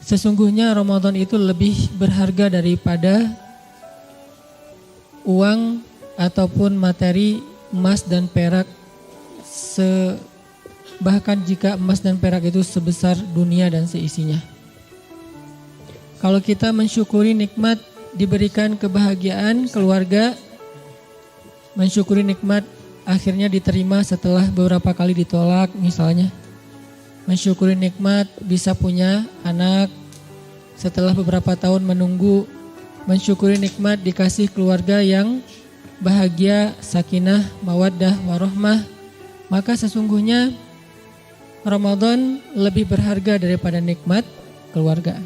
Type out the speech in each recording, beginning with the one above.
Sesungguhnya Ramadan itu lebih berharga daripada uang ataupun materi emas dan perak, bahkan jika emas dan perak itu sebesar dunia dan seisinya. Kalau kita mensyukuri nikmat diberikan kebahagiaan keluarga, mensyukuri nikmat akhirnya diterima setelah beberapa kali ditolak misalnya. Mensyukuri nikmat bisa punya anak setelah beberapa tahun menunggu. Mensyukuri nikmat dikasih keluarga yang bahagia, sakinah, mawaddah, warahmah. Maka sesungguhnya Ramadan lebih berharga daripada nikmat keluarga.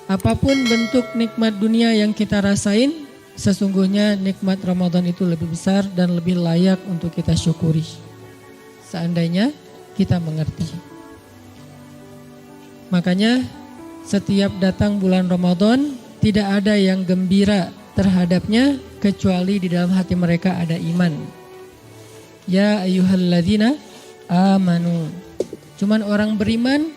Apapun bentuk nikmat dunia yang kita rasain, sesungguhnya nikmat Ramadan itu lebih besar dan lebih layak untuk kita syukuri. Seandainya kita mengerti. Makanya setiap datang bulan Ramadan, tidak ada yang gembira terhadapnya kecuali di dalam hati mereka ada iman. Ya ayyuhalladzina amanu. Cuman orang beriman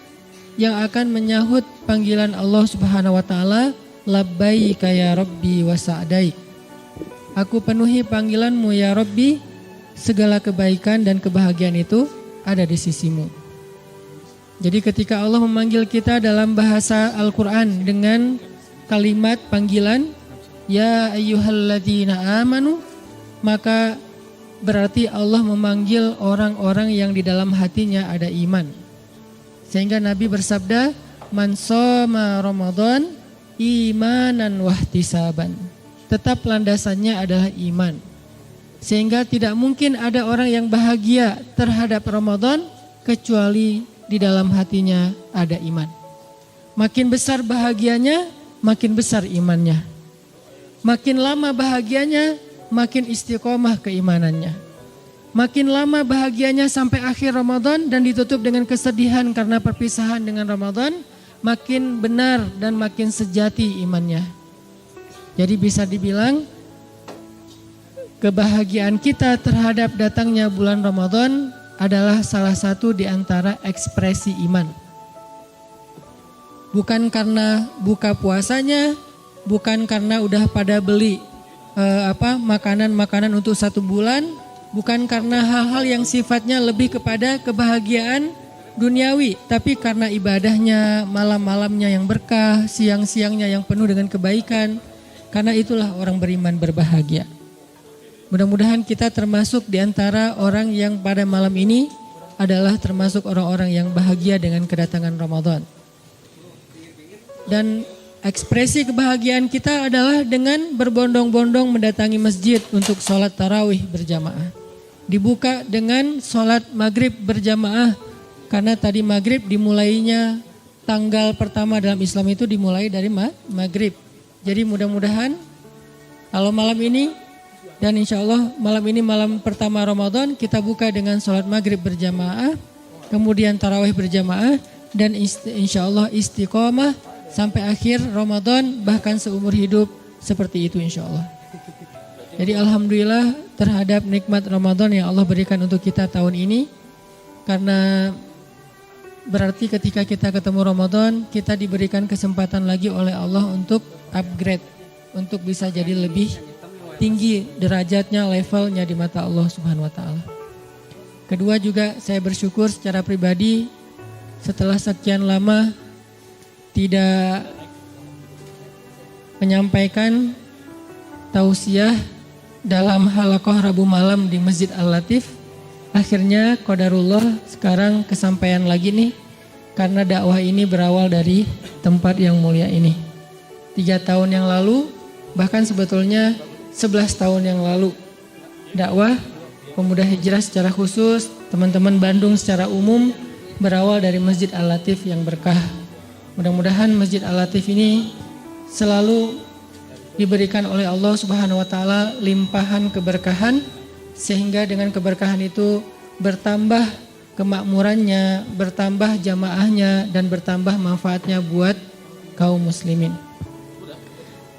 yang akan menyahut panggilan Allah Subhanahu wa taala, labbaika ya rabbi wa sa'daik. Aku penuhi panggilanmu ya Rabbi, segala kebaikan dan kebahagiaan itu ada di sisimu. Jadi ketika Allah memanggil kita dalam bahasa Al-Quran dengan kalimat panggilan ya ayyuhalladzina amanu, maka berarti Allah memanggil orang-orang yang di dalam hatinya ada iman. Sehingga Nabi bersabda, man shoma Ramadan imanan wahtisaban. Tetap landasannya adalah iman. Sehingga tidak mungkin ada orang yang bahagia terhadap Ramadan kecuali di dalam hatinya ada iman. Makin besar bahagianya, makin besar imannya. Makin lama bahagianya, makin istiqomah keimanannya. Makin lama bahagianya sampai akhir Ramadan dan ditutup dengan kesedihan karena perpisahan dengan Ramadan, makin benar dan makin sejati imannya. Jadi bisa dibilang kebahagiaan kita terhadap datangnya bulan Ramadan adalah salah satu di antara ekspresi iman. Bukan karena buka puasanya, bukan karena udah pada beli makanan-makanan untuk 1 bulan, bukan karena hal-hal yang sifatnya lebih kepada kebahagiaan duniawi, tapi karena ibadahnya, malam-malamnya yang berkah, siang-siangnya yang penuh dengan kebaikan. Karena itulah orang beriman berbahagia. Mudah-mudahan kita termasuk di antara orang yang pada malam ini adalah termasuk orang-orang yang bahagia dengan kedatangan Ramadan. Dan ekspresi kebahagiaan kita adalah dengan berbondong-bondong mendatangi masjid untuk sholat tarawih berjamaah. Dibuka dengan sholat maghrib berjamaah, karena tadi maghrib dimulainya tanggal pertama dalam Islam itu dimulai dari maghrib. Jadi mudah-mudahan kalau malam ini dan insya Allah malam ini malam pertama Ramadan kita buka dengan sholat maghrib berjamaah, kemudian tarawih berjamaah, dan insya Allah istiqomah sampai akhir Ramadan, bahkan seumur hidup seperti itu insya Allah. Jadi alhamdulillah terhadap nikmat Ramadan yang Allah berikan untuk kita tahun ini. Karena berarti ketika kita ketemu Ramadan, kita diberikan kesempatan lagi oleh Allah untuk upgrade, untuk bisa jadi lebih tinggi derajatnya, levelnya di mata Allah Subhanahu wa taala. Kedua juga saya bersyukur secara pribadi setelah sekian lama tidak menyampaikan tausiah dalam halaqah Rabu malam di Masjid Al-Latif. Akhirnya qadarullah sekarang kesampaian lagi nih, karena dakwah ini berawal dari tempat yang mulia ini. 3 tahun yang lalu, bahkan sebetulnya 11 tahun yang lalu, dakwah pemuda hijrah secara khusus, teman-teman Bandung secara umum berawal dari Masjid Al-Latif yang berkah. Mudah-mudahan Masjid Al-Latif ini selalu diberikan oleh Allah Subhanahu wa taala limpahan keberkahan, sehingga dengan keberkahan itu bertambah kemakmurannya, bertambah jamaahnya, dan bertambah manfaatnya buat kaum muslimin.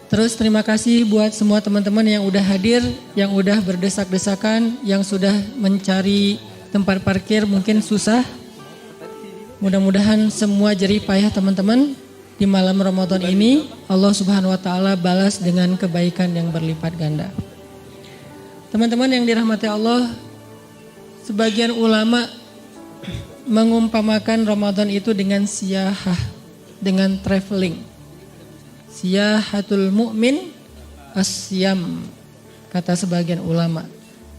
Terus terima kasih buat semua teman-teman yang udah hadir, yang udah berdesak-desakan, yang sudah mencari tempat parkir mungkin susah. Mudah-mudahan semua jerih payah teman-teman di malam Ramadan ini Allah Subhanahu wa taala balas dengan kebaikan yang berlipat ganda. Teman-teman yang dirahmati Allah, sebagian ulama mengumpamakan Ramadan itu dengan siyahah, dengan traveling. Siyahatul mu'min asyam, kata sebagian ulama.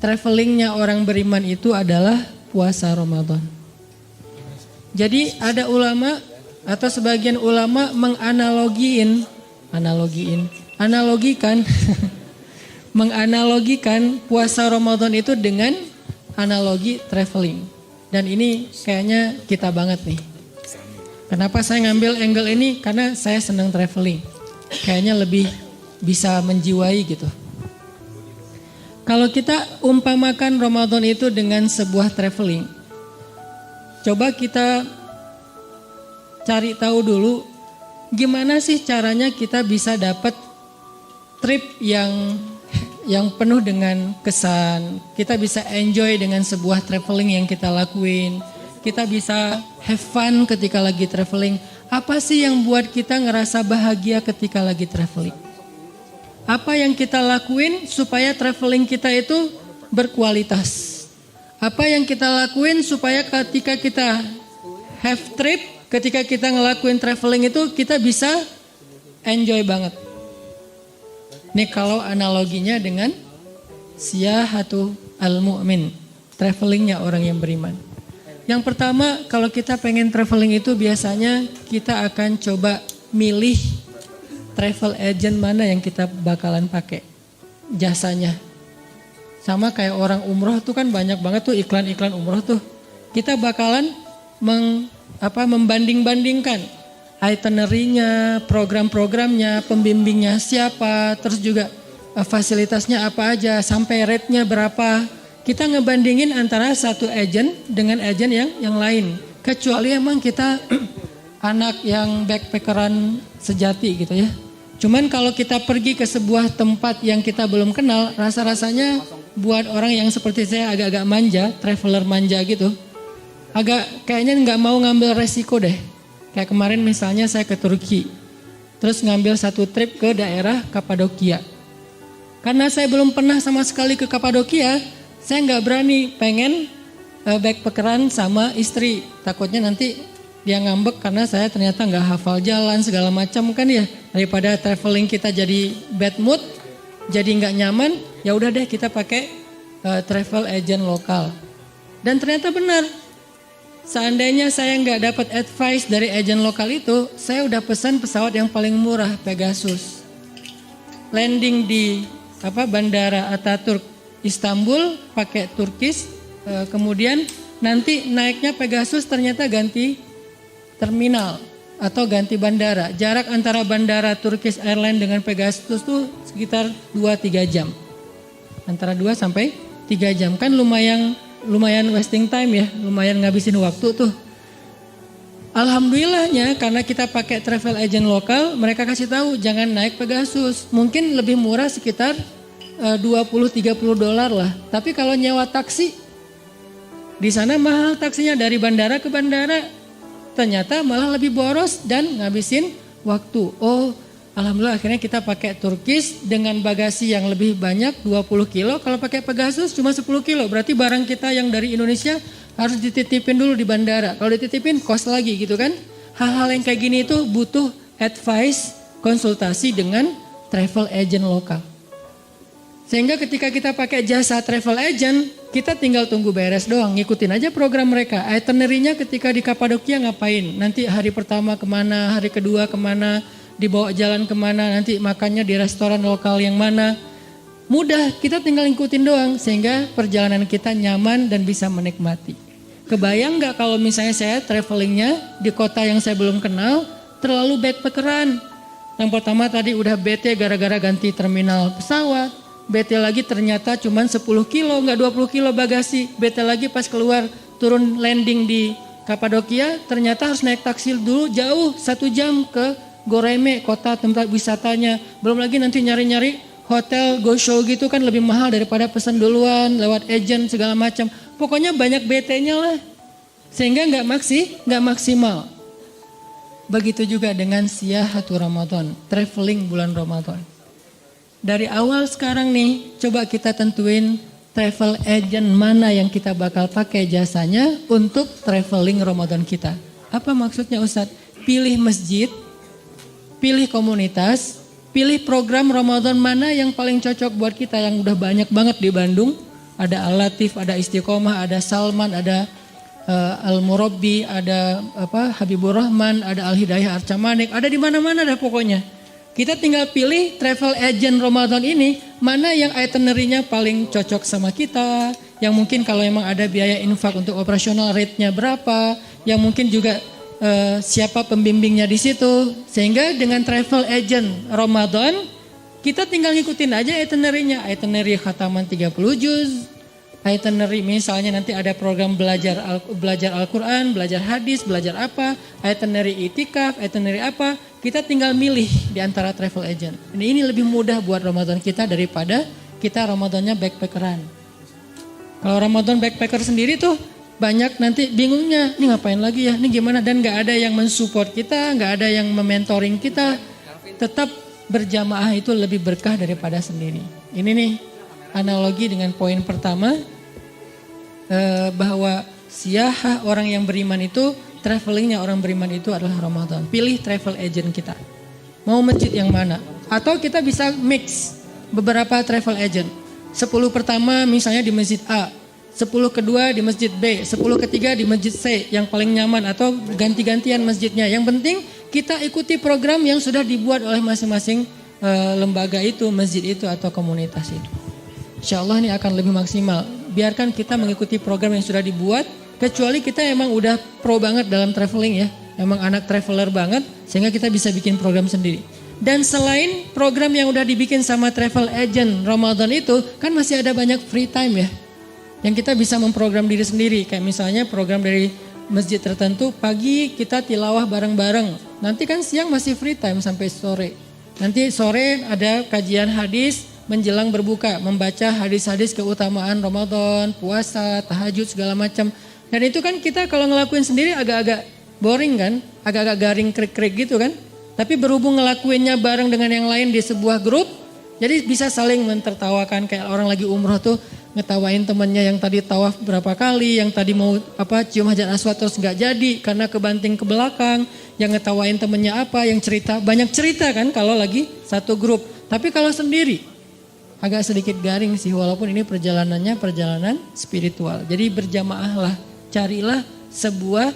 Travelingnya orang beriman itu adalah puasa Ramadan. Jadi ada ulama atau sebagian ulama menganalogikan puasa Ramadan itu dengan analogi traveling. Dan ini kayaknya kita banget nih. Kenapa saya ngambil angle ini? Karena saya senang traveling. Kayaknya lebih bisa menjiwai gitu. Kalau kita umpamakan Ramadan itu dengan sebuah traveling, coba kita cari tahu dulu gimana sih caranya kita bisa dapat trip yang penuh dengan kesan. Kita bisa enjoy dengan sebuah traveling yang kita lakuin. Kita bisa have fun ketika lagi traveling. Apa sih yang buat kita ngerasa bahagia ketika lagi traveling? Apa yang kita lakuin supaya traveling kita itu berkualitas? Apa yang kita lakuin supaya ketika kita have trip, ketika kita ngelakuin traveling itu kita bisa enjoy banget. Nih kalau analoginya dengan siyahatu al-mu'min, travelingnya orang yang beriman. Yang pertama, kalau kita pengen traveling itu biasanya kita akan coba milih travel agent mana yang kita bakalan pakai jasanya. Sama kayak orang umroh tuh kan banyak banget tuh iklan-iklan umroh tuh. Kita bakalan membanding-bandingkan itinerary-nya, program-programnya, pembimbingnya siapa, terus juga fasilitasnya apa aja, sampai rate-nya berapa. Kita ngebandingin antara satu agent dengan agent yang lain. Kecuali emang kita anak yang backpackeran sejati gitu ya. Cuman kalau kita pergi ke sebuah tempat yang kita belum kenal, rasa-rasanya buat orang yang seperti saya agak-agak manja, traveler manja gitu. Agak kayaknya nggak mau ngambil resiko deh. Kayak kemarin misalnya saya ke Turki. Terus ngambil satu trip ke daerah Kapadokia. Karena saya belum pernah sama sekali ke Kapadokia, saya nggak berani pengen backpackeran sama istri. Takutnya nanti dia ngambek karena saya ternyata nggak hafal jalan segala macam kan ya. Daripada traveling kita jadi bad mood, jadi nggak nyaman, ya udah deh kita pakai travel agent lokal. Dan ternyata benar. Seandainya saya nggak dapat advice dari agent lokal itu, saya udah pesan pesawat yang paling murah, Pegasus. Landing di Bandara Ataturk Istanbul pakai Turkish, kemudian nanti naiknya Pegasus ternyata ganti terminal atau ganti bandara. Jarak antara bandara Turkish Airlines dengan Pegasus tuh sekitar 2-3 jam. Antara 2 sampai 3 jam. Kan lumayan wasting time ya, lumayan ngabisin waktu tuh. Alhamdulillahnya karena kita pakai travel agent lokal, mereka kasih tahu jangan naik Pegasus. Mungkin lebih murah sekitar $20-30 lah. Tapi kalau nyewa taksi, di sana mahal taksinya dari bandara ke bandara. Ternyata malah lebih boros dan ngabisin waktu. Oh, alhamdulillah akhirnya kita pakai Turkish dengan bagasi yang lebih banyak 20 kilo. Kalau pakai Pegasus cuma 10 kilo. Berarti barang kita yang dari Indonesia harus dititipin dulu di bandara. Kalau dititipin cost lagi gitu kan. Hal-hal yang kayak gini itu butuh advice, konsultasi dengan travel agent lokal. Sehingga ketika kita pakai jasa travel agent, kita tinggal tunggu beres doang, ngikutin aja program mereka. Itinerary-nya ketika di Kapadokia ngapain, nanti hari pertama kemana, hari kedua kemana, dibawa jalan kemana, nanti makannya di restoran lokal yang mana. Mudah, kita tinggal ngikutin doang, sehingga perjalanan kita nyaman dan bisa menikmati. Kebayang gak kalau misalnya saya travelingnya di kota yang saya belum kenal, terlalu backpackeran. Yang pertama tadi udah bete gara-gara ganti terminal pesawat. Bete lagi ternyata cuma 10 kilo, nggak 20 kilo bagasi. Bete lagi pas keluar turun landing di Kapadokia, ternyata harus naik taksi dulu jauh 1 jam ke Goreme, kota tempat wisatanya. Belum lagi nanti nyari-nyari hotel go show gitu kan lebih mahal daripada pesan duluan lewat agent segala macam. Pokoknya banyak BT-nya lah. Sehingga nggak maksimal. Begitu juga dengan siyahatu Ramadan, traveling bulan Ramadan. Dari awal sekarang nih, coba kita tentuin travel agent mana yang kita bakal pakai jasanya untuk traveling Ramadan kita. Apa maksudnya Ustadz? Pilih masjid, pilih komunitas, pilih program Ramadan mana yang paling cocok buat kita yang udah banyak banget di Bandung. Ada Al-Latif, ada Istiqomah, ada Salman, ada Al-Murabbi, ada Habibur Rahman, ada Al-Hidayah Arcamanik, ada di mana-mana dah pokoknya. Kita tinggal pilih travel agent Ramadan ini mana yang itinerary-nya paling cocok sama kita, yang mungkin kalau memang ada biaya infak untuk operasional rate-nya berapa, yang mungkin juga siapa pembimbingnya di situ. Sehingga dengan travel agent Ramadan kita tinggal ngikutin aja itinerary-nya, itinerary khataman 30 juz, itinerary misalnya nanti ada program belajar Al-Quran, belajar hadis, belajar apa, itinerary itikaf, itinerary apa, kita tinggal milih di antara travel agent. Ini lebih mudah buat Ramadan kita daripada kita Ramadannya backpackeran. Kalau Ramadan backpacker sendiri tuh banyak nanti bingungnya, ini ngapain lagi ya, ini gimana, dan gak ada yang mensupport kita, gak ada yang mementoring kita. Tetap berjamaah itu lebih berkah daripada sendiri. Ini nih analogi dengan poin pertama, bahwa siyahah orang yang beriman itu, travelingnya orang beriman itu adalah Ramadan. Pilih travel agent kita. Mau masjid yang mana? Atau kita bisa mix beberapa travel agent. 10 pertama misalnya di masjid A, 10 kedua di masjid B, 10 ketiga di masjid C yang paling nyaman, atau ganti-gantian masjidnya. Yang penting kita ikuti program yang sudah dibuat oleh masing-masing lembaga itu, masjid itu atau komunitas itu. Insya Allah ini akan lebih maksimal. Biarkan kita mengikuti program yang sudah dibuat, kecuali kita emang udah pro banget dalam traveling ya, emang anak traveler banget, sehingga kita bisa bikin program sendiri. Dan selain program yang udah dibikin sama travel agent Ramadan itu, kan masih ada banyak free time ya, yang kita bisa memprogram diri sendiri. Kayak misalnya program dari masjid tertentu, pagi kita tilawah bareng-bareng, nanti kan siang masih free time sampai sore. Nanti sore ada kajian hadis, menjelang berbuka, membaca hadis-hadis keutamaan Ramadan, puasa, tahajud, segala macam. Dan itu kan kita kalau ngelakuin sendiri agak-agak boring kan, agak-agak garing krik-krik gitu kan. Tapi berhubung ngelakuinnya bareng dengan yang lain di sebuah grup, jadi bisa saling mentertawakan. Kayak orang lagi umroh tuh ngetawain temennya yang tadi tawaf berapa kali, yang tadi mau cium hajar aswad terus nggak jadi karena kebanting ke belakang, yang ngetawain temennya apa, yang cerita, banyak cerita kan kalau lagi satu grup. Tapi kalau sendiri agak sedikit garing sih, walaupun ini perjalanannya perjalanan spiritual. Jadi berjamaah lah, carilah sebuah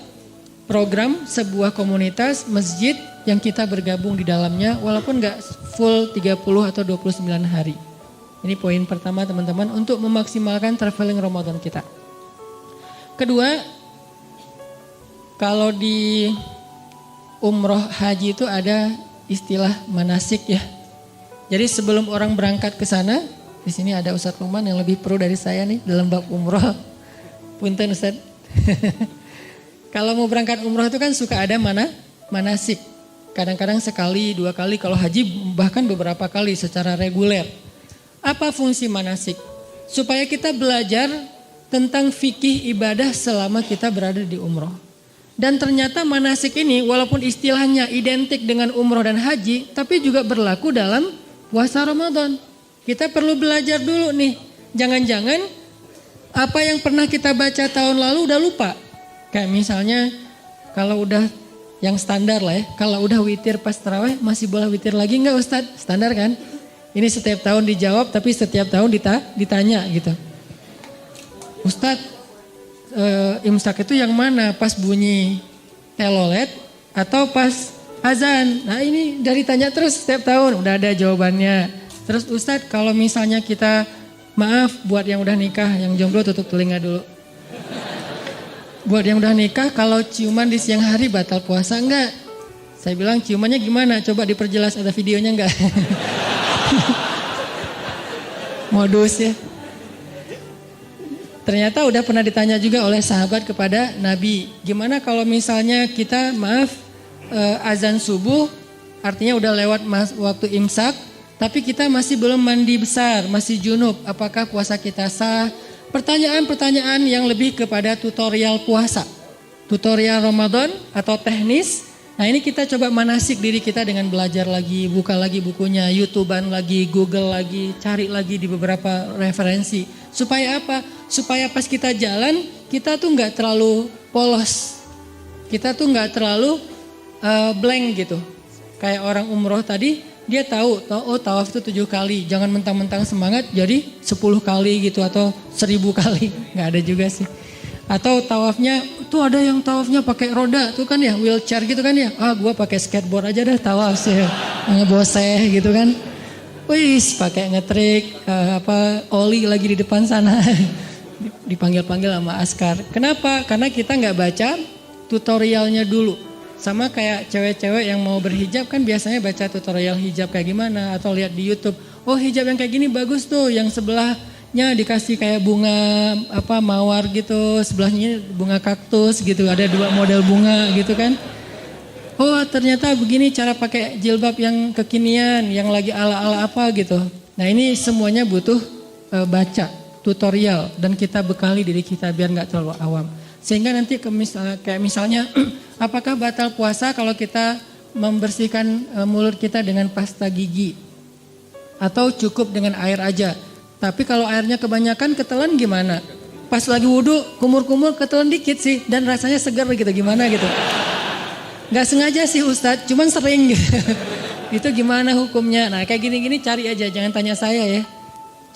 program, sebuah komunitas, masjid yang kita bergabung di dalamnya, walaupun gak full 30 atau 29 hari. Ini poin pertama teman-teman, untuk memaksimalkan traveling Ramadan kita. Kedua, kalau di umroh haji itu ada istilah manasik ya. Jadi sebelum orang berangkat ke sana, di sini ada Ustadz Luman yang lebih pro dari saya nih dalam bab umroh. Punten Ustadz. Kalau mau berangkat umroh itu kan suka ada manasik. Kadang-kadang sekali, 2 kali, kalau haji bahkan beberapa kali secara reguler. Apa fungsi manasik? Supaya kita belajar tentang fikih ibadah selama kita berada di umroh. Dan ternyata manasik ini walaupun istilahnya identik dengan umroh dan haji, tapi juga berlaku dalam puasa Ramadan. Kita perlu belajar dulu nih. Jangan-jangan apa yang pernah kita baca tahun lalu udah lupa. Kayak misalnya kalau udah yang standar lah ya, kalau udah witir pas tarawih masih boleh witir lagi enggak Ustadz? Standar kan? Ini setiap tahun dijawab tapi setiap tahun ditanya gitu. Ustadz, imsak itu yang mana? Pas bunyi telolet atau pas azan? Nah ini dari tanya terus setiap tahun udah ada jawabannya. Terus Ustadz, kalau misalnya kita, maaf buat yang udah nikah, yang jomblo tutup telinga dulu. Buat yang udah nikah, kalau ciuman di siang hari batal puasa enggak? Saya bilang ciumannya gimana? Coba diperjelas, ada videonya enggak? Modus ya. Ternyata udah pernah ditanya juga oleh sahabat kepada Nabi. Gimana kalau misalnya kita azan subuh, artinya udah lewat waktu imsak, tapi kita masih belum mandi besar, masih junub. Apakah puasa kita sah? Pertanyaan-pertanyaan yang lebih kepada tutorial puasa. tutorial Ramadan atau teknis. Nah ini kita coba manasik diri kita dengan belajar lagi, buka lagi bukunya, YouTubean lagi, Google lagi, cari lagi di beberapa referensi. Supaya apa? Supaya pas kita jalan, kita tuh nggak terlalu polos. Kita tuh nggak terlalu blank gitu. Kayak orang umroh tadi, dia tahu, oh tawaf itu 7 kali. Jangan mentang-mentang semangat jadi 10 kali gitu atau 1000 kali. Nggak ada juga sih. Atau tawafnya, tuh ada yang tawafnya pakai roda tuh kan ya, wheelchair gitu kan ya. Gua pakai skateboard aja dah tawaf sih, ngeboseh gitu kan. Wis pakai ngetrik, oli lagi di depan sana. Dipanggil-panggil sama askar. Kenapa? Karena kita nggak baca tutorialnya dulu. Sama kayak cewek-cewek yang mau berhijab kan biasanya baca tutorial hijab kayak gimana. Atau lihat di YouTube, oh hijab yang kayak gini bagus tuh, yang sebelahnya dikasih kayak bunga mawar gitu, sebelahnya bunga kaktus gitu, ada 2 model bunga gitu kan. Oh ternyata begini cara pakai jilbab yang kekinian, yang lagi ala-ala apa gitu. Nah ini semuanya butuh baca tutorial dan kita bekali diri kita biar nggak terlalu awam. Sehingga nanti kayak misalnya apakah batal puasa kalau kita membersihkan mulut kita dengan pasta gigi atau cukup dengan air aja. Tapi kalau airnya kebanyakan ketelan gimana? Pas lagi wudhu kumur-kumur ketelan dikit sih dan rasanya segar gitu gimana gitu. Gak sengaja sih Ustadz, cuman sering gitu. Itu gimana hukumnya? Nah kayak gini-gini cari aja, jangan tanya saya ya.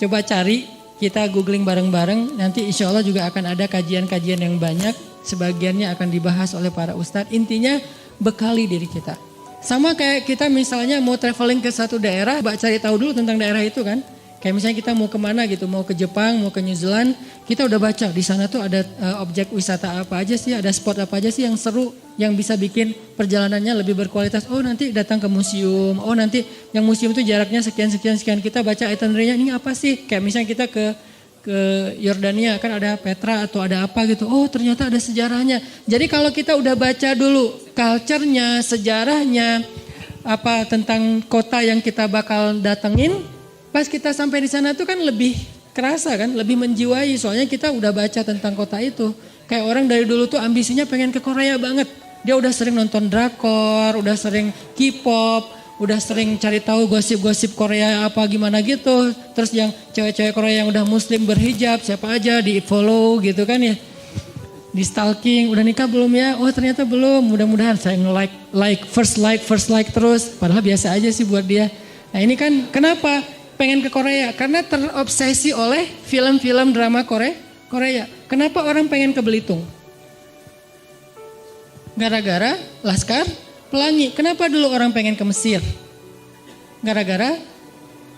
Coba cari, kita googling bareng-bareng. Nanti insya Allah juga akan ada kajian-kajian yang banyak. Sebagiannya akan dibahas oleh para Ustadz. Intinya bekali diri kita. Sama kayak kita misalnya mau traveling ke satu daerah, cari tahu dulu tentang daerah itu kan. Kayak misalnya kita mau kemana gitu, mau ke Jepang, mau ke New Zealand, kita udah baca di sana tuh ada objek wisata apa aja sih, ada spot apa aja sih yang seru, yang bisa bikin perjalanannya lebih berkualitas. Oh nanti datang ke museum, oh nanti yang museum tuh jaraknya sekian, kita baca itinerary-nya ini apa sih? Kayak misalnya kita ke Yordania kan ada Petra atau ada apa gitu, oh ternyata ada sejarahnya. Jadi kalau kita udah baca dulu culture-nya, sejarahnya, apa tentang kota yang kita bakal datengin, pas kita sampai di sana tuh kan lebih kerasa kan, lebih menjiwai soalnya kita udah baca tentang kota itu. Kayak orang dari dulu tuh ambisinya pengen ke Korea banget. Dia udah sering nonton drakor, udah sering K-pop, udah sering cari tahu gosip-gosip Korea apa gimana gitu. Terus yang cewek-cewek Korea yang udah muslim berhijab siapa aja di follow gitu kan ya. Di stalking, udah nikah belum ya? Oh ternyata belum, mudah-mudahan saya nge-like, first like terus. Padahal biasa aja sih buat dia. Nah ini kan kenapa? Pengen ke Korea karena terobsesi oleh film-film drama Korea. Kenapa orang pengen ke Belitung? Gara-gara Laskar Pelangi. Kenapa dulu orang pengen ke Mesir? Gara-gara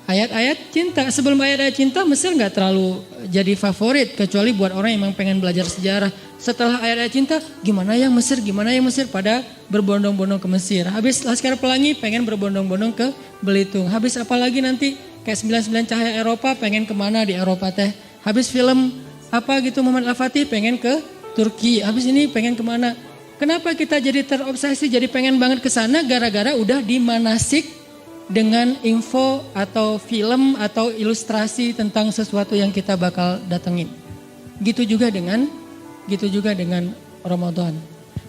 ayat-ayat cinta. Sebelum ayat-ayat cinta Mesir nggak terlalu jadi favorit kecuali buat orang yang memang pengen belajar sejarah. Setelah ayat-ayat cinta, gimana yang Mesir pada berbondong-bondong ke Mesir. Habis Laskar Pelangi pengen berbondong-bondong ke Belitung. Habis apa lagi nanti? Kayak 99 Cahaya Eropa pengen kemana di Eropa teh. Habis film apa gitu Muhammad Al-Fatih pengen ke Turki. Habis ini pengen kemana. Kenapa kita jadi terobsesi jadi pengen banget ke sana gara-gara udah dimanasik dengan info atau film atau ilustrasi tentang sesuatu yang kita bakal datengin. Gitu juga dengan Ramadan.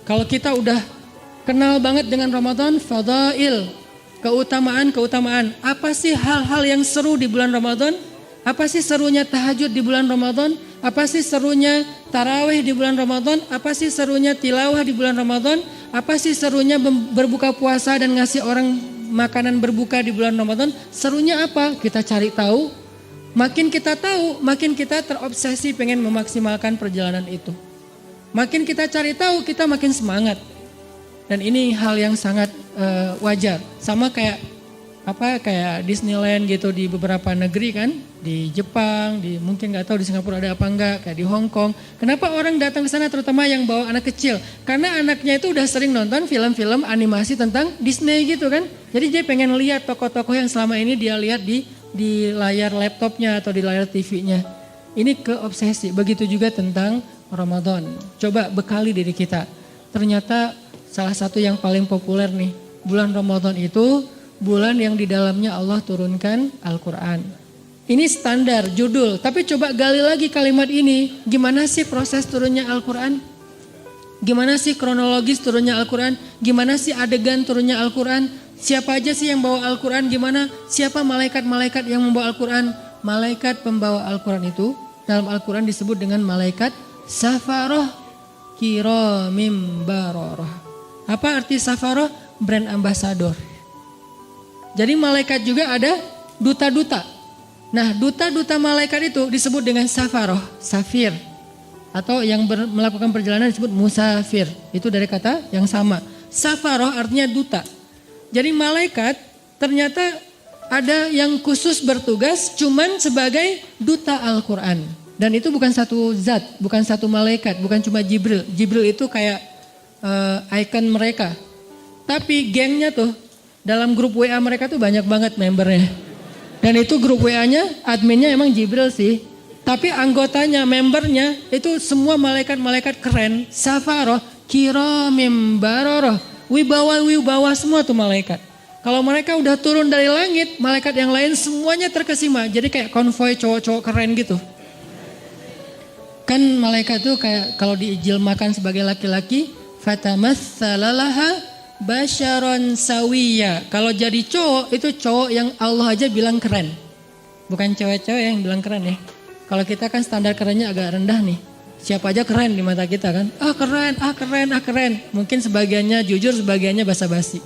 Kalau kita udah kenal banget dengan Ramadan, fadail, keutamaan. Apa sih hal-hal yang seru di bulan Ramadan? Apa sih serunya tahajud di bulan Ramadan? Apa sih serunya tarawih di bulan Ramadan? Apa sih serunya tilawah di bulan Ramadan? Apa sih serunya berbuka puasa dan ngasih orang makanan berbuka di bulan Ramadan? Serunya apa? Kita cari tahu. Makin kita tahu, makin kita terobsesi pengen memaksimalkan perjalanan itu. Makin kita cari tahu, kita makin semangat. Dan ini hal yang sangat wajar. Sama kayak Disneyland gitu di beberapa negeri kan, di Jepang, mungkin nggak tahu di Singapura ada apa enggak, kayak di Hong Kong. Kenapa orang datang ke sana terutama yang bawa anak kecil? Karena anaknya itu udah sering nonton film-film animasi tentang Disney gitu kan. Jadi dia pengen lihat tokoh-tokoh yang selama ini dia lihat di layar laptopnya atau di layar TV-nya. Ini keobsesi. Begitu juga tentang Ramadan. Coba bekali diri kita. Ternyata salah satu yang paling populer nih, bulan Ramadan itu bulan yang di dalamnya Allah turunkan Al-Quran. Ini standar judul, tapi coba gali lagi kalimat ini. Gimana sih proses turunnya Al-Quran? Gimana sih kronologis turunnya Al-Quran? Gimana sih adegan turunnya Al-Quran? Siapa aja sih yang bawa Al-Quran? Gimana? Siapa malaikat-malaikat yang membawa Al-Quran? Malaikat pembawa Al-Quran itu dalam Al-Quran disebut dengan malaikat safaroh kiramim baroroh. Apa arti safaroh? Brand ambassador. Jadi malaikat juga ada duta-duta. Nah, duta-duta malaikat itu disebut dengan safaroh, safir. Atau yang melakukan perjalanan disebut musafir. Itu dari kata yang sama. Safaroh artinya duta. Jadi malaikat ternyata ada yang khusus bertugas cuman sebagai duta Al-Quran. Dan itu bukan satu zat, bukan satu malaikat, bukan cuma Jibril. Jibril itu kayak icon mereka. Tapi gengnya tuh, dalam grup WA mereka tuh banyak banget membernya. Dan itu grup WA-nya, adminnya emang Jibril sih. Tapi anggotanya, membernya itu semua malaikat-malaikat keren. Safaroh, kiramim baroroh. Wibawa semua tuh malaikat. Kalau mereka udah turun dari langit, malaikat yang lain semuanya terkesima. Jadi kayak konvoi cowok-cowok keren gitu. Kan malaikat tuh kayak kalau diijilmakan sebagai laki-laki, fatamatsalalaha basyaron sawiya. Kalau jadi cowok, itu cowok yang Allah aja bilang keren. Bukan cewek-cewek yang bilang keren ya. Kalau kita kan standar kerennya agak rendah nih. Siapa aja keren di mata kita kan. Keren. Mungkin sebagiannya jujur, sebagiannya basa-basi.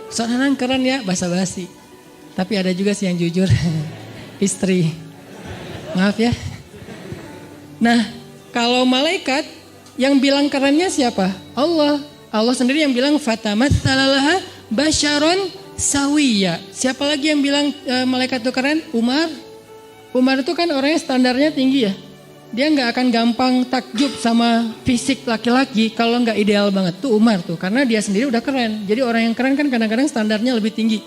Soalnya keren ya, basa-basi. Tapi ada juga sih yang jujur. Istri. Maaf ya. Nah, kalau malaikat yang bilang kerennya siapa? Allah. Allah sendiri yang bilang fatamatsalalaha basyaron sawiya. Siapa lagi yang bilang malaikat itu keren? Umar. Umar itu kan orangnya standarnya tinggi ya. Dia nggak akan gampang takjub sama fisik laki-laki kalau nggak ideal banget. Tuh Umar tuh, karena dia sendiri udah keren. Jadi orang yang keren kan kadang-kadang standarnya lebih tinggi.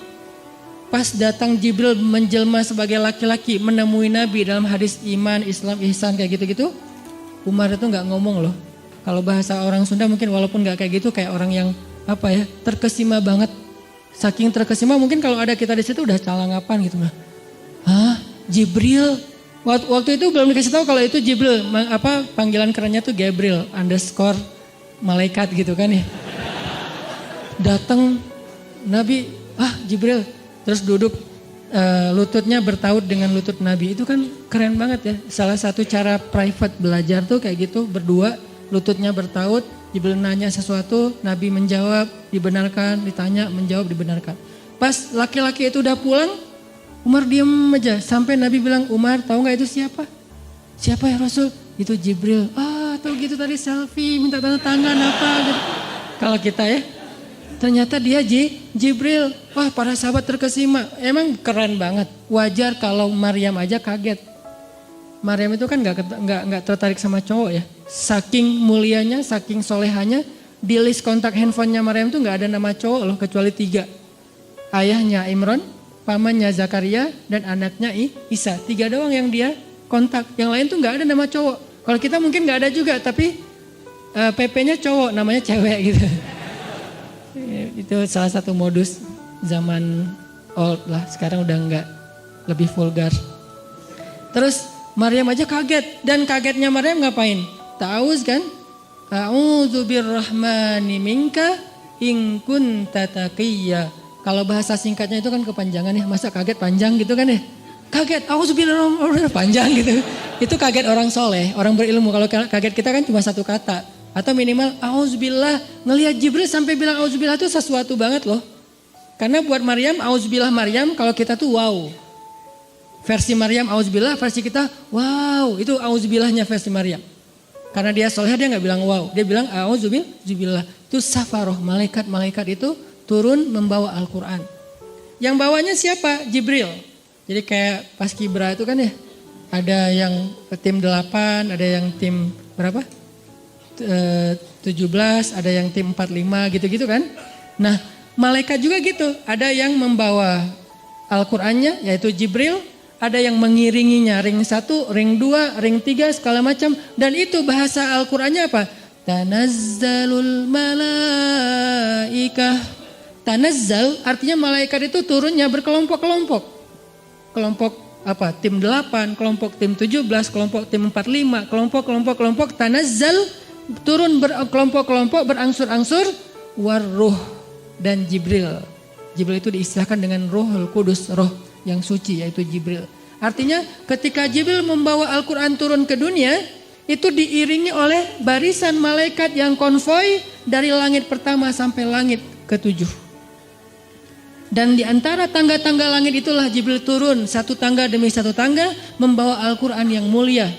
Pas datang Jibril menjelma sebagai laki-laki menemui Nabi dalam hadis iman, Islam, ihsan kayak gitu-gitu. Umar itu nggak ngomong loh. Kalau bahasa orang Sunda mungkin walaupun nggak kayak gitu, kayak orang yang apa ya, terkesima banget. Saking terkesima mungkin kalau ada kita di situ udah calangapan gitu lah. Hah? Jibril? Waktu itu belum dikasih tahu kalau itu Jibril. Apa panggilan kerennya tuh Gabriel _ malaikat gitu kan ya. Datang Nabi, Jibril. Terus duduk lututnya bertaut dengan lutut Nabi. Itu kan keren banget ya. Salah satu cara private belajar tuh kayak gitu, berdua lututnya bertaut. Jibril nanya sesuatu, Nabi menjawab, dibenarkan, ditanya, menjawab, dibenarkan. Pas laki-laki itu udah pulang, Umar diem aja sampai Nabi bilang, Umar tahu nggak itu siapa? Siapa ya Rasul? Itu Jibril. Tahu gitu tadi selfie, minta tanda tangan apa gitu. Kalau kita ya, ternyata dia Jibril. Wah, para sahabat terkesima. Emang keren banget. Wajar kalau Maryam aja kaget. Maryam itu kan nggak tertarik sama cowok ya. Saking mulianya, saking solehanya, di list kontak handphonenya Maryam tuh nggak ada nama cowok loh kecuali 3. Ayahnya Imran, pamannya Zakaria, dan anaknya Isa. 3 doang yang dia kontak. Yang lain tuh nggak ada nama cowok. Kalau kita mungkin nggak ada juga, tapi PP-nya cowok, namanya cewek gitu. Itu salah satu modus zaman old lah. Sekarang udah nggak, lebih vulgar. Terus Maryam aja kaget, dan kagetnya Maryam ngapain? Ta'awuz kan? A'udzu birrahmani minka in kunta taqiyya. Kalau bahasa singkatnya itu kan kepanjangan ya, masa kaget panjang gitu kan ya? Kaget, auzubillah panjang gitu. Itu kaget orang soleh, orang berilmu. Kalau kaget kita kan cuma satu kata. Atau minimal auzubillah, ngelihat Jibril sampai bilang auzubillah itu sesuatu banget loh. Karena buat Maryam, auzubillah Maryam, kalau kita tuh wow. Versi Maryam auzubillah, versi kita wow, itu auzubillahnya versi Maryam. Karena dia soleh, dia gak bilang wow, dia bilang auzubillah. Itu safaroh, malaikat-malaikat itu turun membawa Al-Quran. Yang bawanya siapa? Jibril. Jadi kayak Paskibra itu kan ya, ada yang tim 8, ada yang tim berapa? 17, ada yang tim 45 gitu-gitu kan. Nah malaikat juga gitu, ada yang membawa Al-Qurannya yaitu Jibril, ada yang mengiringinya ring 1, ring 2, ring 3 segala macam. Dan itu bahasa Al-Qurannya apa? Tanazzalul malaikah. Tanazzal artinya malaikat itu turunnya berkelompok-kelompok. Kelompok tim 8, kelompok tim 17, kelompok tim 45, kelompok tanazzal, turun kelompok-kelompok berangsur-angsur, warruh dan Jibril. Jibril itu diistilahkan dengan Ruhul Kudus, roh yang suci yaitu Jibril. Artinya ketika Jibril membawa Al-Quran turun ke dunia, itu diiringi oleh barisan malaikat yang konvoi dari langit pertama sampai langit ke-7. Dan di antara tangga-tangga langit itulah Jibril turun satu tangga demi satu tangga membawa Al-Quran yang mulia.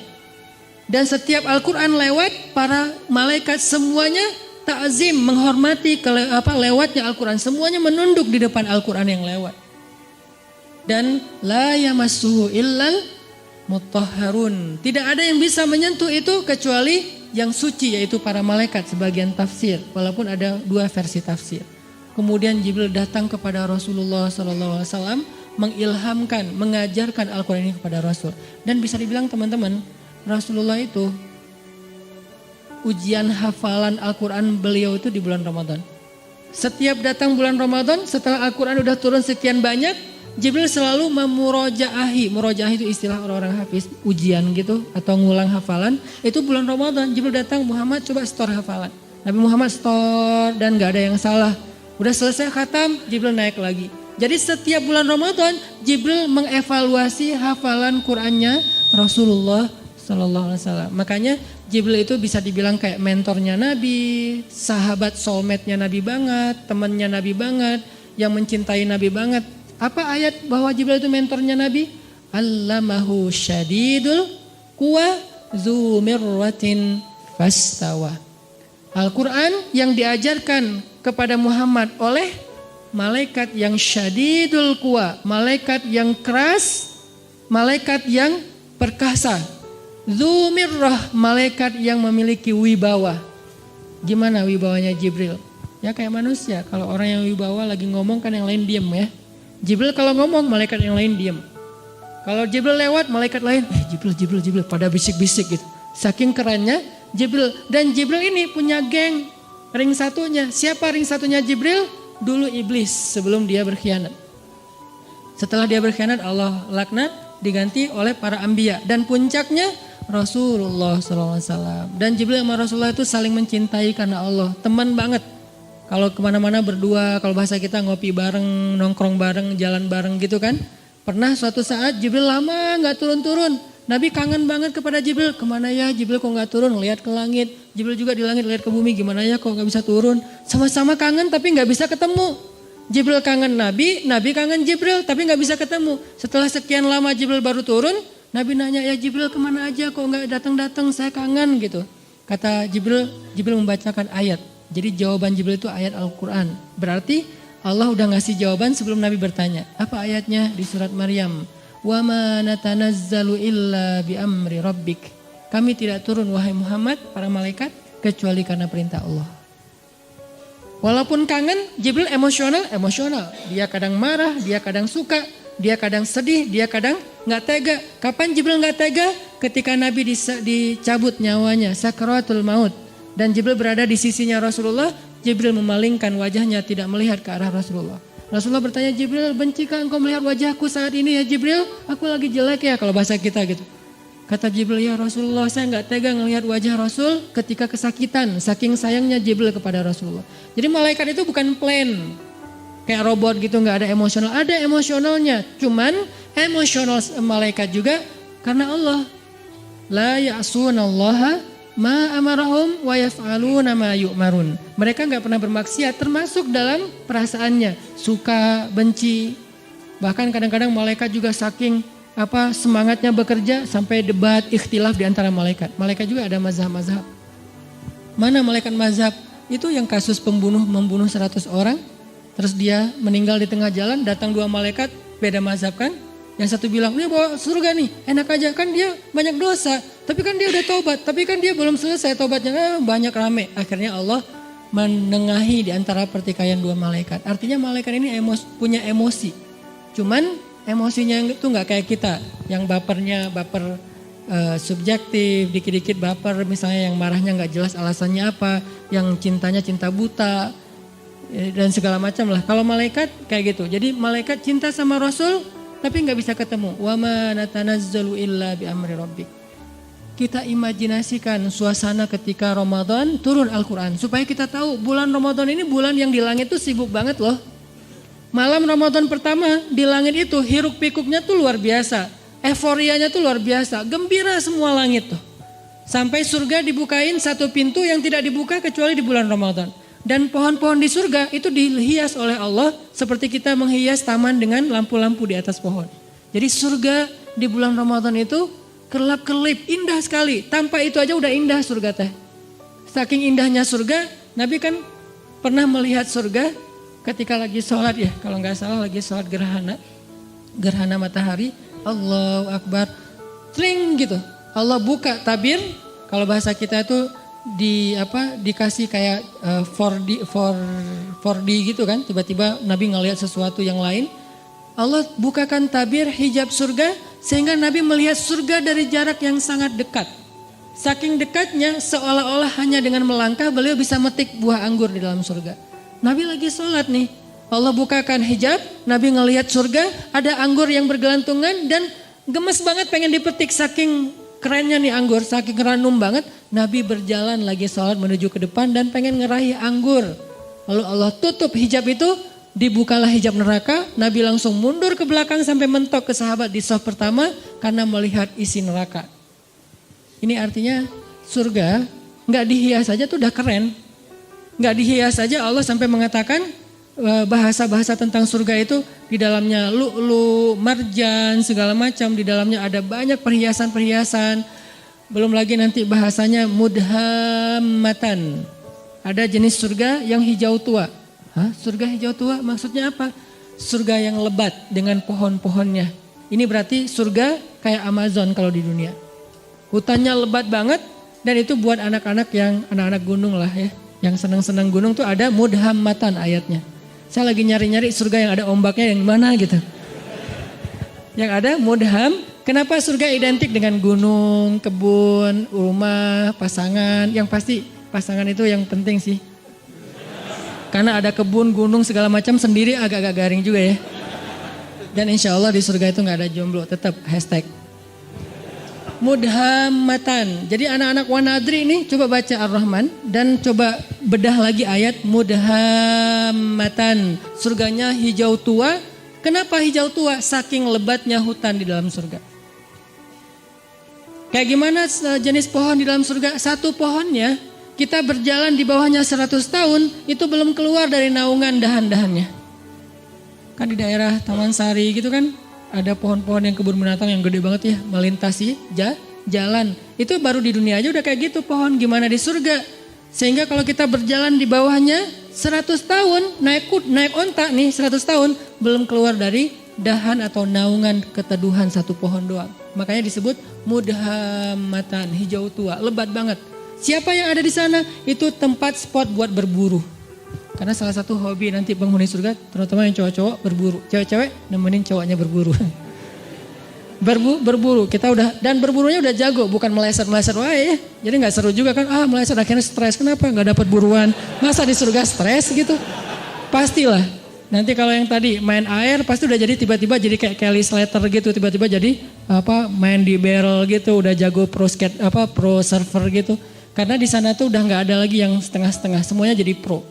Dan setiap Al-Quran lewat, para malaikat semuanya ta'zim, menghormati lewatnya Al-Quran. Semuanya menunduk di depan Al-Quran yang lewat. Dan la yamassuhu illal mutahharun. Tidak ada yang bisa menyentuh itu kecuali yang suci, yaitu para malaikat, sebagian tafsir. Walaupun ada dua versi tafsir. Kemudian Jibril datang kepada Rasulullah SAW, mengilhamkan, mengajarkan Al-Quran ini kepada Rasul. Dan bisa dibilang teman-teman, Rasulullah itu ujian hafalan Al-Quran beliau itu di bulan Ramadan. Setiap datang bulan Ramadan, setelah Al-Quran udah turun sekian banyak, Jibril selalu memurojaahi. Murojaahi itu istilah orang-orang hafiz, ujian gitu atau ngulang hafalan. Itu bulan Ramadan, Jibril datang, Muhammad coba store hafalan. Nabi Muhammad store dan gak ada yang salah. Udah selesai khatam, Jibril naik lagi. Jadi setiap bulan Ramadan, Jibril mengevaluasi hafalan Qur'annya Rasulullah Sallallahu Alaihi Wasallam. Makanya Jibril itu bisa dibilang kayak mentornya Nabi, sahabat soulmate-nya Nabi banget, temannya Nabi banget, yang mencintai Nabi banget. Apa ayat bahwa Jibril itu mentornya Nabi? Allamahu syadidul quwa dzu mirratin fastawa. Al-Quran yang diajarkan kepada Muhammad oleh malaikat yang syadidul quwa, malaikat yang keras, malaikat yang perkasa. Dzu mirrah, malaikat yang memiliki wibawa. Gimana wibawanya Jibril? Ya kayak manusia, kalau orang yang wibawa lagi ngomong kan yang lain diem ya. Jibril kalau ngomong, malaikat yang lain diem. Kalau Jibril lewat, malaikat lain, Jibril, pada bisik-bisik gitu. Saking kerennya Jibril. Dan Jibril ini punya geng, ring satunya. Siapa ring satunya Jibril? Dulu iblis sebelum dia berkhianat. Setelah dia berkhianat, Allah laknat, diganti oleh para anbiya. Dan puncaknya Rasulullah SAW. Dan Jibril sama Rasulullah itu saling mencintai karena Allah. Teman banget. Kalau kemana-mana berdua, kalau bahasa kita ngopi bareng, nongkrong bareng, jalan bareng gitu kan. Pernah suatu saat Jibril lama gak turun-turun. Nabi kangen banget kepada Jibril. Kemana ya Jibril kok gak turun, lihat ke langit. Jibril juga di langit lihat ke bumi, gimana ya kok gak bisa turun. Sama-sama kangen tapi gak bisa ketemu. Jibril kangen Nabi, Nabi kangen Jibril tapi gak bisa ketemu. Setelah sekian lama Jibril baru turun, Nabi nanya, ya Jibril kemana aja kok gak datang-datang, saya kangen gitu. Kata Jibril membacakan ayat. Jadi jawaban Jibril itu ayat Al-Quran. Berarti Allah udah ngasih jawaban sebelum Nabi bertanya. Apa ayatnya? Di surat Maryam. Wa ma natanazzalu illa bi amri rabbik. Kami tidak turun wahai Muhammad, para malaikat, kecuali karena perintah Allah. Walaupun kangen, Jibril emosional. Dia kadang marah, dia kadang suka, dia kadang sedih, dia kadang gak tega. Kapan Jibril gak tega? Ketika Nabi dicabut nyawanya, sakaratul maut. Dan Jibril berada di sisinya Rasulullah, Jibril memalingkan wajahnya tidak melihat ke arah Rasulullah. Rasulullah bertanya, Jibril, bencikah engkau melihat wajahku saat ini ya Jibril? Aku lagi jelek ya kalau bahasa kita gitu. Kata Jibril, ya Rasulullah, saya gak tega ngelihat wajah Rasul ketika kesakitan. Saking sayangnya Jibril kepada Rasulullah. Jadi malaikat itu bukan plain. Kayak robot gitu, gak ada emosional. Ada emosionalnya. Cuman emosional malaikat juga karena Allah. La ya'sunallaha ma amarahum wa yaf'aluna ma yu'marun. Mereka gak pernah bermaksiat termasuk dalam perasaannya. Suka, benci. Bahkan kadang-kadang malaikat juga saking semangatnya bekerja sampai debat, ikhtilaf di antara malaikat. Malaikat juga ada mazhab-mazhab. Mana malaikat mazhab? Itu yang kasus membunuh 100 orang. Terus dia meninggal di tengah jalan, datang 2 malaikat, beda mazhab kan? Yang satu bilang, dia bawa surga nih, enak aja kan dia banyak dosa. Tapi kan dia udah tobat, tapi kan dia belum selesai tobatnya, banyak rame. Akhirnya Allah menengahi di antara pertikaian 2 malaikat. Artinya malaikat ini punya emosi. Cuman emosinya itu gak kayak kita. Yang baper subjektif, dikit-dikit baper. Misalnya yang marahnya gak jelas alasannya apa. Yang cintanya cinta buta. Dan segala macam lah. Kalau malaikat kayak gitu. Jadi malaikat cinta sama Rasul tapi nggak bisa ketemu. Wa ma natanazzalu illa bi amri rabbik. Kita imajinasikan suasana ketika Ramadan turun Al-Quran. Supaya kita tahu bulan Ramadan ini bulan yang di langit tuh sibuk banget loh. Malam Ramadan pertama di langit itu hiruk pikuknya tuh luar biasa. Euforianya tuh luar biasa. Gembira semua langit tuh. Sampai surga dibukain satu pintu yang tidak dibuka kecuali di bulan Ramadan. Dan pohon-pohon di surga itu dihias oleh Allah seperti kita menghias taman dengan lampu-lampu di atas pohon. Jadi surga di bulan Ramadan itu kelap-kelip, indah sekali. Tanpa itu aja udah indah surga teh. Saking indahnya surga, Nabi kan pernah melihat surga ketika lagi sholat ya. Kalau nggak salah lagi sholat gerhana matahari. Allahu Akbar, tling gitu. Allah buka tabir. Kalau bahasa kita itu dikasih kayak 4D gitu kan. Tiba-tiba Nabi ngelihat sesuatu yang lain. Allah bukakan tabir hijab surga sehingga Nabi melihat surga dari jarak yang sangat dekat. Saking dekatnya seolah-olah hanya dengan melangkah beliau bisa metik buah anggur di dalam surga. Nabi lagi sholat nih, Allah bukakan hijab, Nabi ngelihat surga, ada anggur yang bergelantungan dan gemes banget pengen dipetik saking kerennya nih anggur, saking ranum banget. Nabi berjalan lagi sholat menuju ke depan dan pengen ngeraih anggur. Lalu Allah tutup hijab itu. Dibukalah hijab neraka, Nabi langsung mundur ke belakang sampai mentok ke sahabat di shaf pertama karena melihat isi neraka. Ini artinya surga nggak dihias saja tuh udah keren. Nggak dihias saja Allah sampai mengatakan bahasa-bahasa tentang surga itu di dalamnya lu'lu, marjan, segala macam. Di dalamnya ada banyak perhiasan-perhiasan. Belum lagi nanti bahasanya mudhammatan. Ada jenis surga yang hijau tua. Surga hijau tua maksudnya apa? Surga yang lebat dengan pohon-pohonnya. Ini berarti surga kayak Amazon kalau di dunia. Hutannya lebat banget dan itu buat anak-anak yang anak-anak gunung lah ya. Yang senang-senang gunung tuh ada mudhammatan ayatnya. Saya lagi nyari-nyari surga yang ada ombaknya yang mana gitu. Yang ada mudham. Kenapa surga identik dengan gunung, kebun, rumah, pasangan. Yang pasti pasangan itu yang penting sih. Karena ada kebun, gunung segala macam sendiri agak-agak garing juga ya. Dan insya Allah di surga itu gak ada jomblo, tetap hashtag. Mudhammatan. Jadi anak-anak wanadri ini coba baca Ar-Rahman dan coba bedah lagi ayat mudhammatan. Surganya hijau tua. Kenapa hijau tua? Saking lebatnya hutan di dalam surga. Kayak gimana jenis pohon di dalam surga? Satu pohonnya kita berjalan di bawahnya 100 tahun, itu belum keluar dari naungan dahan-dahannya. Kan di daerah Taman Sari gitu kan, ada pohon-pohon yang kebun binatang yang gede banget ya, melintasi jalan. Itu baru di dunia aja udah kayak gitu pohon, gimana di surga. Sehingga kalau kita berjalan di bawahnya 100 tahun, naik onta nih 100 tahun, belum keluar dari dahan atau naungan keteduhan satu pohon doang. Makanya disebut mudhammatan, hijau tua, lebat banget. Siapa yang ada di sana? Itu tempat spot buat berburu. Karena salah satu hobi nanti penghuni surga, terutama yang cowok-cowok berburu. Cewek-cewek nemenin cowoknya berburu. Berburu, kita udah, dan berburunya udah jago, bukan meleset-meleset wae ya. Jadi gak seru juga kan, meleset akhirnya stres. Kenapa gak dapat buruan? Masa di surga stres gitu? Pastilah. Nanti kalau yang tadi main air pasti udah jadi tiba-tiba jadi kayak Kelly Slater gitu. Tiba-tiba jadi main di barrel gitu, udah jago pro surfer gitu. Karena di sana tuh udah nggak ada lagi yang setengah-setengah, semuanya jadi pro.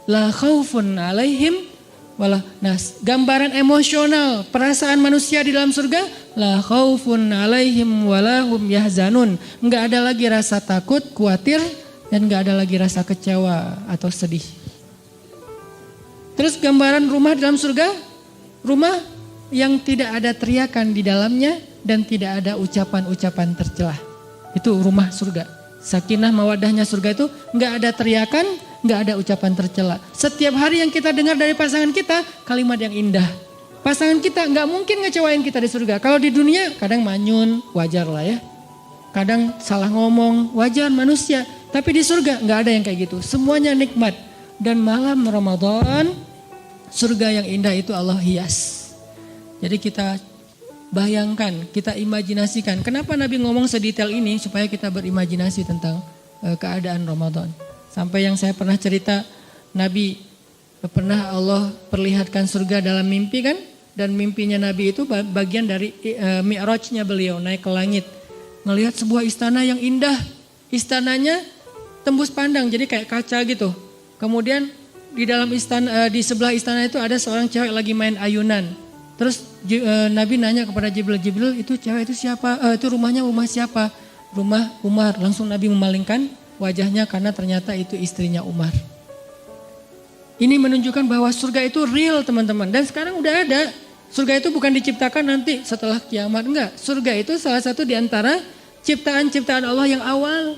La khaufun alaihim wala. Nah, gambaran emosional, perasaan manusia di dalam surga, la khaufun alaihim wala hum yahzanun. Nggak ada lagi rasa takut, khawatir, dan nggak ada lagi rasa kecewa atau sedih. Terus gambaran rumah di dalam surga, rumah yang tidak ada teriakan di dalamnya dan tidak ada ucapan-ucapan tercela. Itu rumah surga. Sakinah mawadahnya surga itu nggak ada teriakan, nggak ada ucapan tercela. Setiap hari yang kita dengar dari pasangan kita kalimat yang indah. Pasangan kita nggak mungkin ngecewain kita di surga. Kalau di dunia kadang manyun, wajar lah ya. Kadang salah ngomong, wajar manusia. Tapi di surga nggak ada yang kayak gitu. Semuanya nikmat. Dan malam Ramadan, surga yang indah itu Allah hias. Jadi kita bayangkan, kita imajinasikan. Kenapa Nabi ngomong sedetail ini? Supaya kita berimajinasi tentang keadaan Ramadan. Sampai yang saya pernah cerita, Nabi pernah Allah perlihatkan surga dalam mimpi kan? Dan mimpinya Nabi itu bagian dari mi'rajnya beliau naik ke langit. Ngelihat sebuah istana yang indah. Istananya tembus pandang jadi kayak kaca gitu. Kemudian di dalam istana, di sebelah istana itu ada seorang cewek lagi main ayunan. Terus Nabi nanya kepada Jibril, itu cewek itu siapa? Itu rumah siapa? Rumah Umar. Langsung Nabi memalingkan wajahnya karena ternyata itu istrinya Umar. Ini menunjukkan bahwa surga itu real teman-teman. Dan sekarang udah ada. Surga itu bukan diciptakan nanti setelah kiamat. Enggak. Surga itu salah satu di antara ciptaan-ciptaan Allah yang awal.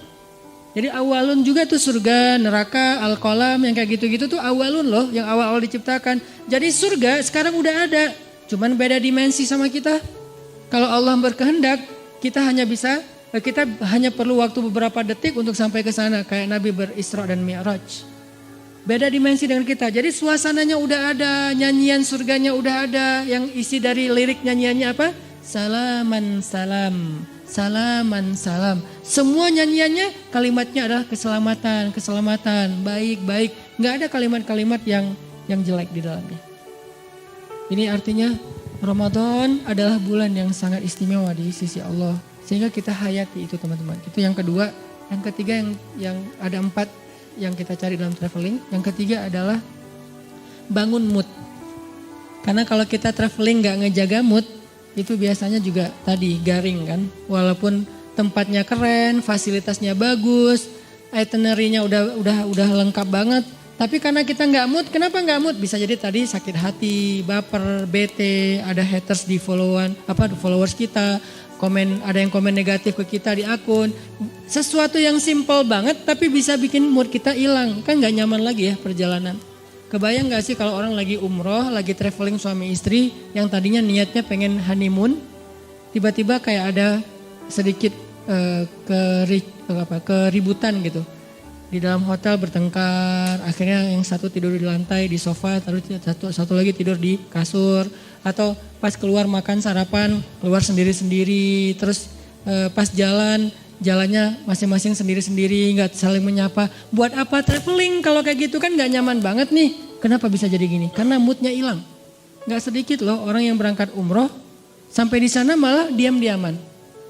Jadi awalun juga tuh surga, neraka, al-qalam yang kayak gitu-gitu tuh awalun loh. Yang awal-awal diciptakan. Jadi surga sekarang udah ada. Cuman beda dimensi sama kita. Kalau Allah berkehendak kita hanya perlu waktu beberapa detik untuk sampai ke sana. Kayak Nabi berisra dan mi'raj. Beda dimensi dengan kita. Jadi suasananya udah ada, nyanyian surganya udah ada. Yang isi dari lirik nyanyiannya apa? Salaman salam, salaman salam. Semua nyanyiannya kalimatnya adalah keselamatan, keselamatan, baik, baik. Nggak ada kalimat-kalimat yang jelek di dalamnya. Ini artinya Ramadan adalah bulan yang sangat istimewa di sisi Allah. Sehingga kita hayati itu teman-teman. Itu yang kedua. Yang ketiga yang ada 4 yang kita cari dalam traveling. Yang ketiga adalah bangun mood. Karena kalau kita traveling gak ngejaga mood, itu biasanya juga tadi garing kan. Walaupun tempatnya keren, fasilitasnya bagus, itinerary-nya udah lengkap banget. Tapi karena kita gak mood, kenapa gak mood? Bisa jadi tadi sakit hati, baper, bete, ada haters di followers kita. Ada yang komen negatif ke kita di akun. Sesuatu yang simple banget tapi bisa bikin mood kita hilang. Kan gak nyaman lagi ya perjalanan. Kebayang gak sih kalau orang lagi umroh, lagi traveling suami istri. Yang tadinya niatnya pengen honeymoon. Tiba-tiba kayak ada sedikit keributan gitu. Di dalam hotel bertengkar. Akhirnya yang satu tidur di lantai, di sofa. Satu lagi tidur di kasur. Atau pas keluar makan sarapan, keluar sendiri-sendiri. Terus pas jalannya masing-masing sendiri-sendiri, gak saling menyapa. Buat apa traveling kalau kayak gitu kan gak nyaman banget nih. Kenapa bisa jadi gini? Karena moodnya hilang. Gak sedikit loh orang yang berangkat umroh, sampai di sana malah diam-diaman.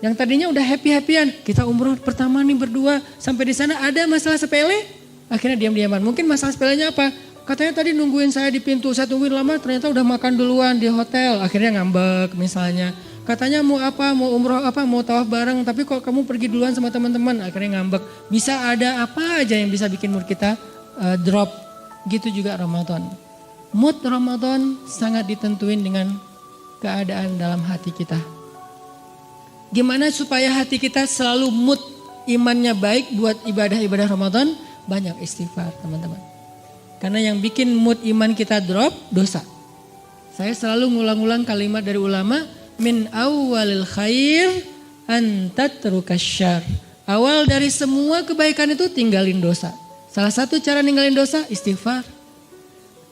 Yang tadinya udah happy-happyan, kita umroh pertama nih berdua. Sampai di sana ada masalah sepele, akhirnya diam-diaman. Mungkin masalah sepelenya apa? Katanya tadi nungguin saya di pintu, saya tungguin lama ternyata udah makan duluan di hotel. Akhirnya ngambek misalnya. Katanya mau apa, mau umroh apa, mau tawaf bareng. Tapi kok kamu pergi duluan sama teman-teman, akhirnya ngambek. Bisa ada apa aja yang bisa bikin mood kita drop. Gitu juga Ramadan. Mood Ramadan sangat ditentuin dengan keadaan dalam hati kita. Gimana supaya hati kita selalu mood imannya baik buat ibadah-ibadah Ramadan? Banyak istighfar teman-teman. Karena yang bikin mood iman kita drop, dosa. Saya selalu ngulang-ulang kalimat dari ulama, min awwalil khair an tatrukas syarr. Awal dari semua kebaikan itu tinggalin dosa. Salah satu cara ninggalin dosa, istighfar.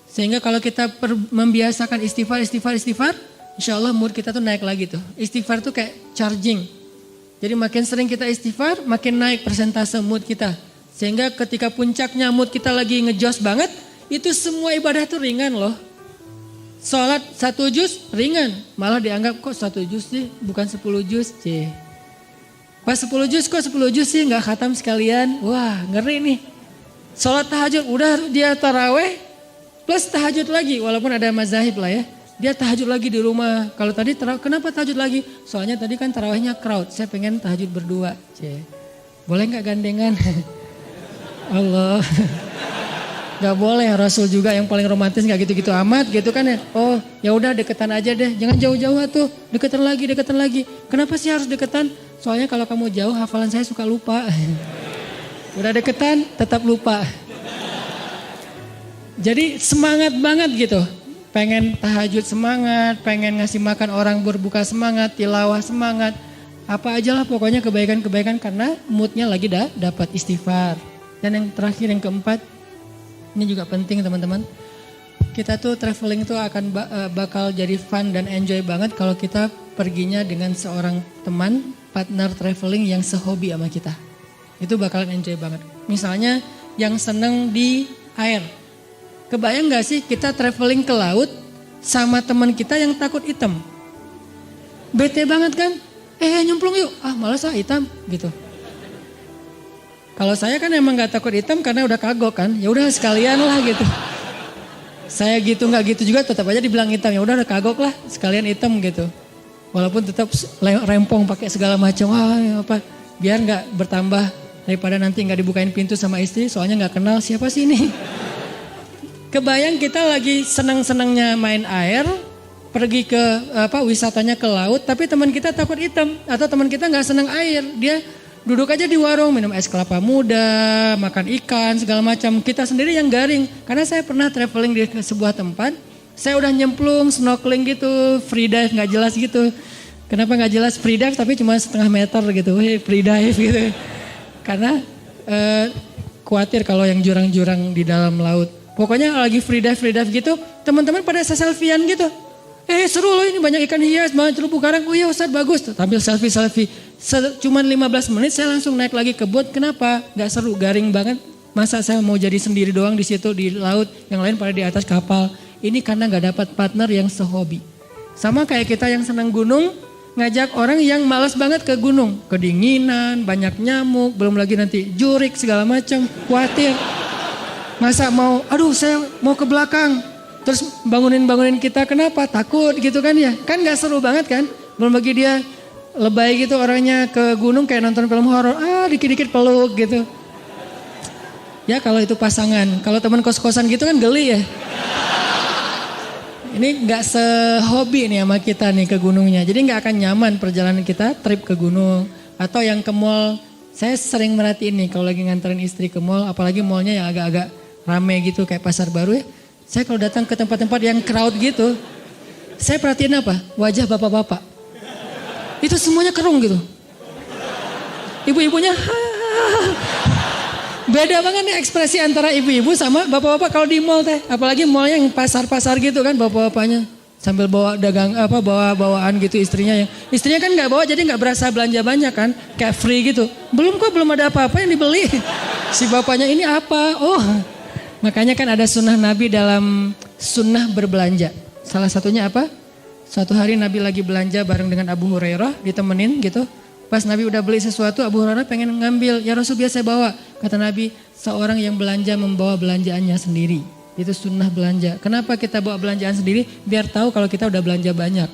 Sehingga kalau kita membiasakan istighfar, insya Allah mood kita tuh naik lagi tuh. Istighfar tuh kayak charging. Jadi makin sering kita istighfar, makin naik persentase mood kita. Sehingga ketika puncaknya mood kita lagi ngejos banget, itu semua ibadah tuh ringan loh. Sholat 1 juz ringan, malah dianggap kok 1 juz sih, bukan 10 juz. Pas 10 juz kok 10 juz sih gak khatam sekalian, wah ngeri nih. Sholat tahajud udah dia taraweh plus tahajud lagi, walaupun ada mazahib lah ya. Dia tahajud lagi di rumah. Kalau tadi kenapa tahajud lagi? Soalnya tadi kan tarawehnya crowd, saya pengen tahajud berdua. Boleh gak gandengan? Allah, gak boleh. Rasul juga yang paling romantis gak gitu-gitu amat gitu kan ya. Oh ya udah deketan aja deh, jangan jauh-jauh tuh, deketan lagi. Kenapa sih harus deketan? Soalnya kalau kamu jauh hafalan saya suka lupa. Udah deketan tetap lupa. Jadi semangat banget gitu. Pengen tahajud semangat, pengen ngasih makan orang berbuka semangat, tilawah semangat. Apa aja lah pokoknya kebaikan-kebaikan karena moodnya lagi dapat istighfar. Dan yang terakhir yang keempat, ini juga penting teman-teman. Kita tuh traveling tuh akan bakal jadi fun dan enjoy banget kalau kita perginya dengan seorang teman, partner traveling yang sehobi sama kita. Itu bakalan enjoy banget. Misalnya yang seneng di air. Kebayang gak sih kita traveling ke laut, sama teman kita yang takut hitam. Bete banget kan? Nyemplung yuk. Malas hitam gitu. Kalau saya kan emang gak takut hitam karena udah kagok kan. Ya udah sekalian lah gitu. Saya gitu nggak gitu juga tetap aja dibilang hitam. Ya udah kagok lah sekalian hitam gitu. Walaupun tetap rempong pakai segala macam. Apa biar nggak bertambah daripada nanti nggak dibukain pintu sama istri. Soalnya nggak kenal siapa sih ini. Kebayang kita lagi senang-senangnya main air. Pergi ke wisatanya ke laut. Tapi teman kita takut hitam. Atau teman kita nggak senang air. Dia duduk aja di warung, minum es kelapa muda, makan ikan, segala macam. Kita sendiri yang garing. Karena saya pernah traveling di sebuah tempat. Saya udah nyemplung, snorkeling gitu, free dive gak jelas gitu. Kenapa gak jelas free dive tapi cuma setengah meter gitu. Free dive gitu. Karena khawatir kalau yang jurang-jurang di dalam laut. Pokoknya lagi free dive gitu, teman-teman pada selfie-an gitu. Seru loh ini banyak ikan hias, banyak terumbu karang. Oh iya Ustaz bagus. Tampil selfie. Cuman 15 menit saya langsung naik lagi ke boat. Kenapa? Gak seru, garing banget. Masa saya mau jadi sendiri doang di situ di laut, yang lain pada di atas kapal. Ini karena gak dapat partner yang sehobi. Sama kayak kita yang senang gunung, ngajak orang yang malas banget ke gunung. Kedinginan, banyak nyamuk, belum lagi nanti jurik segala macam, khawatir. Masa mau, saya mau ke belakang. Terus bangunin kita, kenapa? Takut gitu kan ya. Kan gak seru banget kan. Belum lagi dia lebay gitu orangnya ke gunung kayak nonton film horor. Dikit-dikit peluk gitu. Ya kalau itu pasangan. Kalau teman kos-kosan gitu kan geli ya. Ini gak sehobi nih sama kita nih ke gunungnya. Jadi gak akan nyaman perjalanan kita trip ke gunung. Atau yang ke mall. Saya sering merhatiin nih kalau lagi nganterin istri ke mall. Apalagi mallnya yang agak-agak rame gitu kayak pasar baru ya. Saya kalau datang ke tempat-tempat yang crowd gitu, saya perhatiin apa? Wajah bapak-bapak. Itu semuanya kerung gitu. Ibu-ibunya, beda banget nih ekspresi antara ibu-ibu sama bapak-bapak kalau di mall teh. Apalagi mall yang pasar-pasar gitu kan bapak-bapaknya. Sambil bawa bawa bawaan gitu istrinya. Istrinya kan gak bawa jadi gak berasa belanja banyak kan. Kayak free gitu. Belum ada apa-apa yang dibeli. Si bapaknya ini apa? Makanya kan ada sunnah Nabi dalam sunnah berbelanja. Salah satunya apa? Suatu hari Nabi lagi belanja bareng dengan Abu Hurairah, ditemenin gitu. Pas Nabi udah beli sesuatu, Abu Hurairah pengen ngambil. Ya Rasul biasa bawa. Kata Nabi, seorang yang belanja membawa belanjaannya sendiri. Itu sunnah belanja. Kenapa kita bawa belanjaan sendiri? Biar tahu kalau kita udah belanja banyak.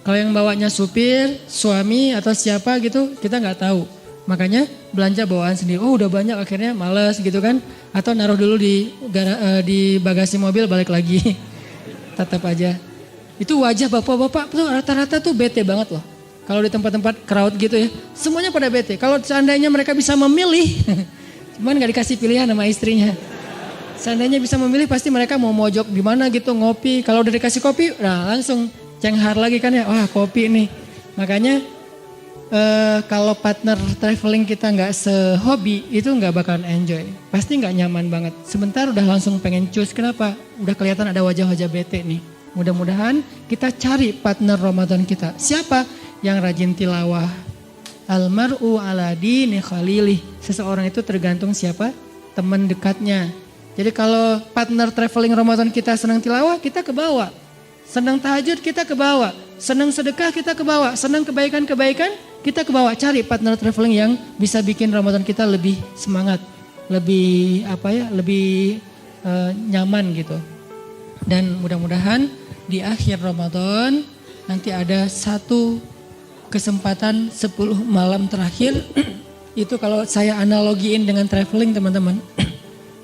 Kalau yang bawanya supir, suami atau siapa gitu, kita nggak tahu. Makanya belanja bawaan sendiri. Udah banyak akhirnya males gitu kan. Atau naruh dulu di bagasi mobil balik lagi. Tetap aja. Itu wajah bapak-bapak tuh rata-rata tuh bete banget loh. Kalau di tempat-tempat crowd gitu ya. Semuanya pada bete. Kalau seandainya mereka bisa memilih. Cuman gak dikasih pilihan sama istrinya. Seandainya bisa memilih pasti mereka mau mojok di mana gitu ngopi. Kalau udah dikasih kopi langsung cenghar lagi kan ya. Wah kopi nih. Makanya kalau partner traveling kita nggak sehobi itu nggak bakalan enjoy, pasti nggak nyaman banget. Sebentar udah langsung pengen cus, kenapa? Udah kelihatan ada wajah-wajah bete nih. Mudah-mudahan kita cari partner Ramadan kita. Siapa yang rajin tilawah? Almar'u ala dini khalilih. Seseorang itu tergantung siapa teman dekatnya. Jadi kalau partner traveling Ramadan kita senang tilawah, kita ke bawah. Senang tahajud kita ke bawah. Senang sedekah kita ke bawah. Senang kebaikan-kebaikan kita ke bawah. Cari partner traveling yang bisa bikin Ramadan kita lebih semangat, lebih lebih nyaman gitu. Dan mudah-mudahan di akhir Ramadan nanti ada satu kesempatan 10 malam terakhir. Itu kalau saya analogiin dengan traveling teman-teman.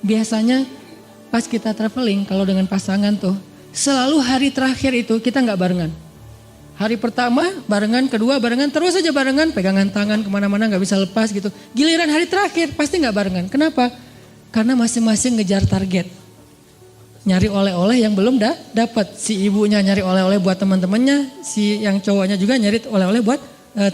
Biasanya pas kita traveling kalau dengan pasangan tuh selalu hari terakhir itu kita nggak barengan. Hari pertama barengan, kedua barengan, terus aja barengan, pegangan tangan kemana-mana nggak bisa lepas gitu. Giliran hari terakhir pasti nggak barengan. Kenapa? Karena masing-masing ngejar target. Nyari oleh-oleh yang belum dapat. Si ibunya nyari oleh-oleh buat teman-temannya, si yang cowoknya juga nyari oleh-oleh buat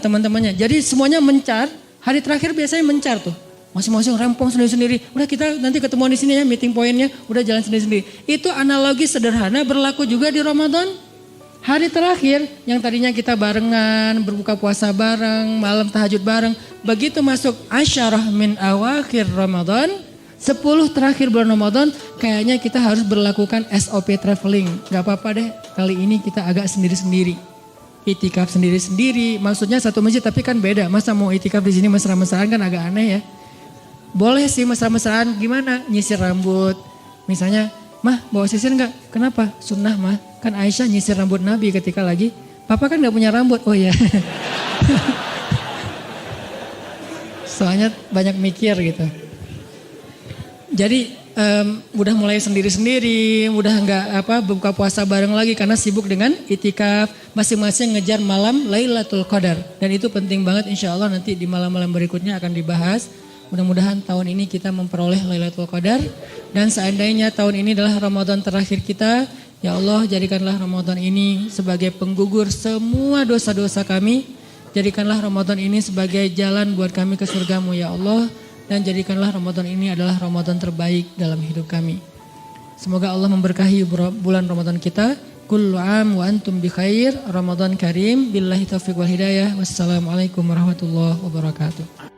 teman-temannya. Jadi semuanya mencar. Hari terakhir biasanya mencar tuh. Masing-masing rempong sendiri-sendiri. Udah kita nanti ketemuan di sini ya, meeting pointnya udah jalan sendiri-sendiri. Itu analogi sederhana berlaku juga di Ramadan. Hari terakhir yang tadinya kita barengan, berbuka puasa bareng, malam tahajud bareng. Begitu masuk asyarah min awakhir Ramadan, 10 terakhir bulan Ramadan kayaknya kita harus berlakukan SOP traveling. Gak apa-apa deh, kali ini kita agak sendiri-sendiri. Itikaf sendiri-sendiri, maksudnya satu masjid tapi kan beda. Masa mau itikaf di sini mesra-mesraan kan agak aneh ya. Boleh sih mesra-mesraan, gimana? Nyisir rambut. Misalnya, mah bawa sisir enggak? Kenapa? Sunnah mah. Kan Aisyah nyisir rambut Nabi ketika lagi, papa kan gak punya rambut. Oh iya. Soalnya banyak mikir gitu. Jadi udah mulai sendiri-sendiri, udah nggak buka puasa bareng lagi karena sibuk dengan itikaf, masing-masing ngejar malam Lailatul Qadar. Dan itu penting banget, insya Allah nanti di malam-malam berikutnya akan dibahas. Mudah-mudahan tahun ini kita memperoleh Lailatul Qadar. Dan seandainya tahun ini adalah Ramadan terakhir kita, ya Allah jadikanlah Ramadan ini sebagai penggugur semua dosa-dosa kami. Jadikanlah Ramadan ini sebagai jalan buat kami ke surgamu ya Allah. Dan jadikanlah Ramadan ini adalah Ramadan terbaik dalam hidup kami. Semoga Allah memberkahi bulan Ramadan kita. Kullu am wa antum bi khair. Ramadan karim. Billahi taufiq wal hidayah. Wassalamualaikum warahmatullahi wabarakatuh.